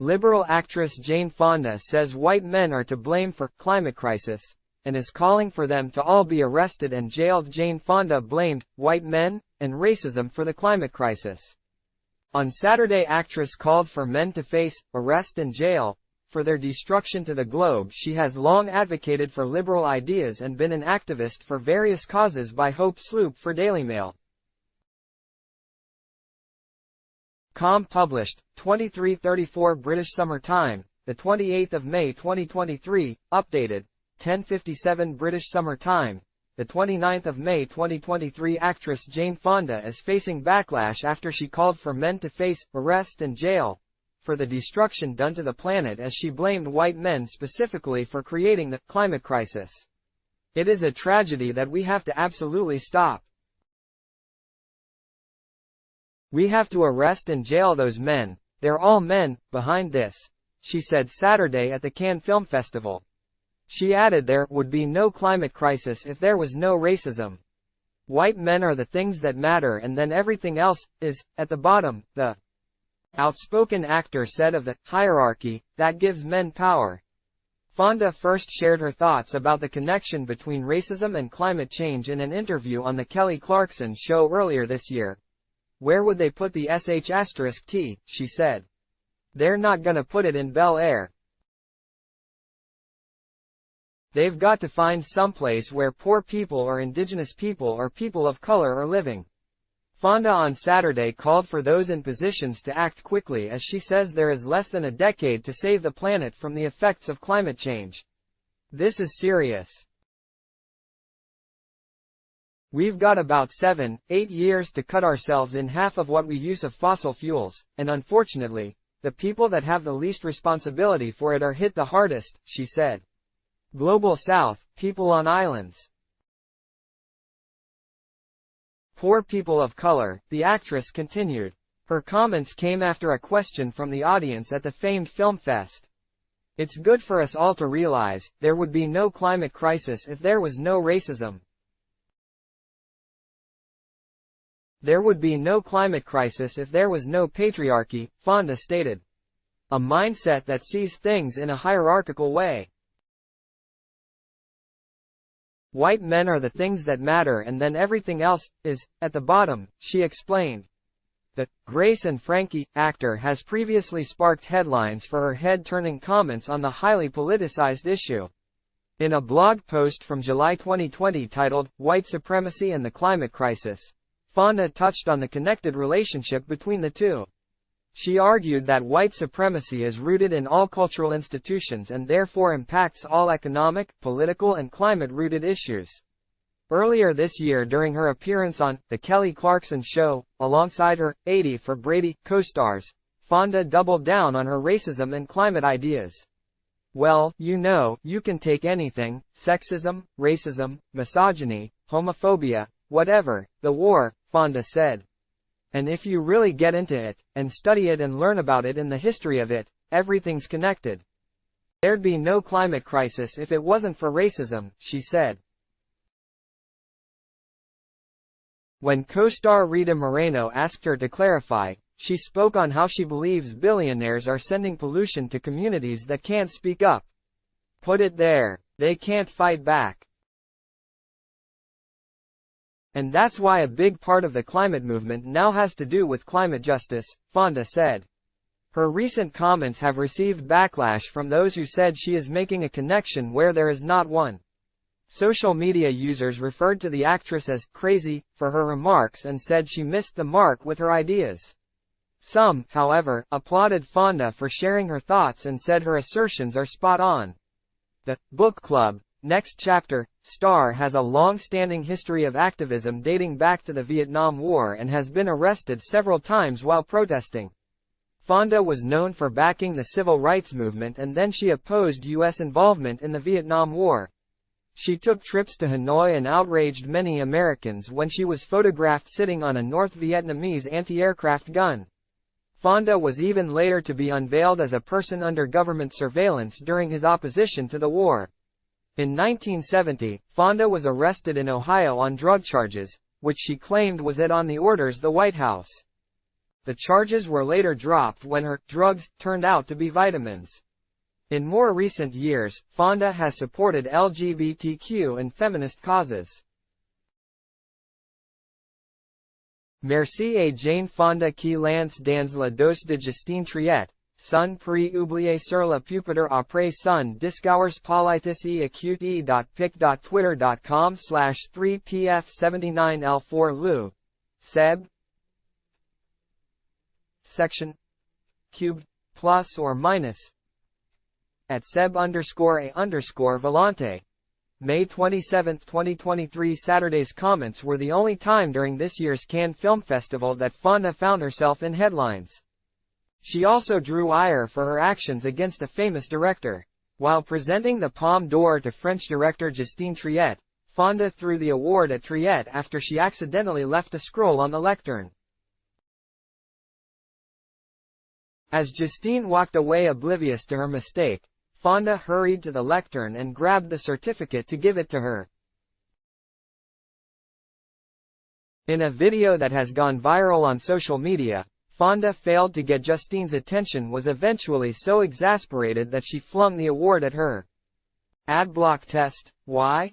Liberal actress Jane Fonda says white men are to blame for climate crisis, and is calling for them to all be arrested and jailed. Jane Fonda blamed white men and racism for the climate crisis. On Saturday, actress called for men to face arrest and jail for their destruction to the globe. She has long advocated for liberal ideas and been an activist for various causes. By Hope Sloop for Daily Mail. Com published, 23:34 British Summer Time, the 28th of May 2023, updated, 10:57 British Summer Time, the 29th of May 2023. Actress Jane Fonda is facing backlash after she called for men to face arrest and jail for the destruction done to the planet, as she blamed white men specifically for creating the climate crisis. "It is a tragedy that we have to absolutely stop. We have to arrest and jail those men. They're all men behind this," she said Saturday at the Cannes Film Festival. She added there would be no climate crisis if there was no racism. "White men are the things that matter, and then everything else is at the bottom," the outspoken actor said of the hierarchy that gives men power. Fonda first shared her thoughts about the connection between racism and climate change in an interview on The Kelly Clarkson Show earlier this year. "Where would they put the sh*t, she said. "They're not gonna put it in Bel Air. They've got to find someplace where poor people or indigenous people or people of color are living." Fonda on Saturday called for those in positions to act quickly, as she says there is less than a decade to save the planet from the effects of climate change. "This is serious. We've got about 7-8 years to cut ourselves in half of what we use of fossil fuels, and unfortunately, the people that have the least responsibility for it are hit the hardest," she said. "Global South, people on islands. Poor people of color," the actress continued. Her comments came after a question from the audience at the famed film fest. "It's good for us all to realize, there would be no climate crisis if there was no racism. There would be no climate crisis if there was no patriarchy," Fonda stated. "A mindset that sees things in a hierarchical way. White men are the things that matter, and then everything else is at the bottom," she explained. The Grace and Frankie actor has previously sparked headlines for her head-turning comments on the highly politicized issue. In a blog post from July 2020 titled, "White Supremacy and the Climate Crisis," Fonda touched on the connected relationship between the two. She argued that white supremacy is rooted in all cultural institutions and therefore impacts all economic, political and climate-rooted issues. Earlier this year, during her appearance on The Kelly Clarkson Show, alongside her 80 for Brady co-stars, Fonda doubled down on her racism and climate ideas. "Well, you can take anything, sexism, racism, misogyny, homophobia, whatever, the war," Fonda said. "And if you really get into it, and study it and learn about it and the history of it, everything's connected. There'd be no climate crisis if it wasn't for racism," she said. When co-star Rita Moreno asked her to clarify, she spoke on how she believes billionaires are sending pollution to communities that can't speak up. "Put it there. They can't fight back. And that's why a big part of the climate movement now has to do with climate justice," Fonda said. Her recent comments have received backlash from those who said she is making a connection where there is not one. Social media users referred to the actress as crazy for her remarks and said she missed the mark with her ideas. Some, however, applauded Fonda for sharing her thoughts and said her assertions are spot on. The book club, Next Chapter star has a long-standing history of activism dating back to the Vietnam War and has been arrested several times while protesting. Fonda was known for backing the civil rights movement, and then she opposed U.S. involvement in the Vietnam War. She took trips to Hanoi and outraged many Americans when she was photographed sitting on a North Vietnamese anti-aircraft gun. Fonda was even later to be unveiled as a person under government surveillance during his opposition to the war. In 1970, Fonda was arrested in Ohio on drug charges, which she claimed was on the orders of the White House. The charges were later dropped when her drugs turned out to be vitamins. In more recent years, Fonda has supported LGBTQ and feminist causes. Merci à Jane Fonda qui lance dans la dose de Justine Triet, sun prix oublié sur la pupitre après son discours politique acute.pic.twitter.com/3pf79l4 lu. Seb. Section. Cubed. Plus or minus. At Seb_A_Volante. May 27, 2023. Saturday's comments were the only time during this year's Cannes Film Festival that Fonda found herself in headlines. She also drew ire for her actions against the famous director. While presenting the Palme d'Or to French director Justine Triet, Fonda threw the award at Triet after she accidentally left a scroll on the lectern. As Justine walked away oblivious to her mistake, Fonda hurried to the lectern and grabbed the certificate to give it to her. In a video that has gone viral on social media, Fonda failed to get Justine's attention, was eventually so exasperated that she flung the award at her. Ad block test. Why?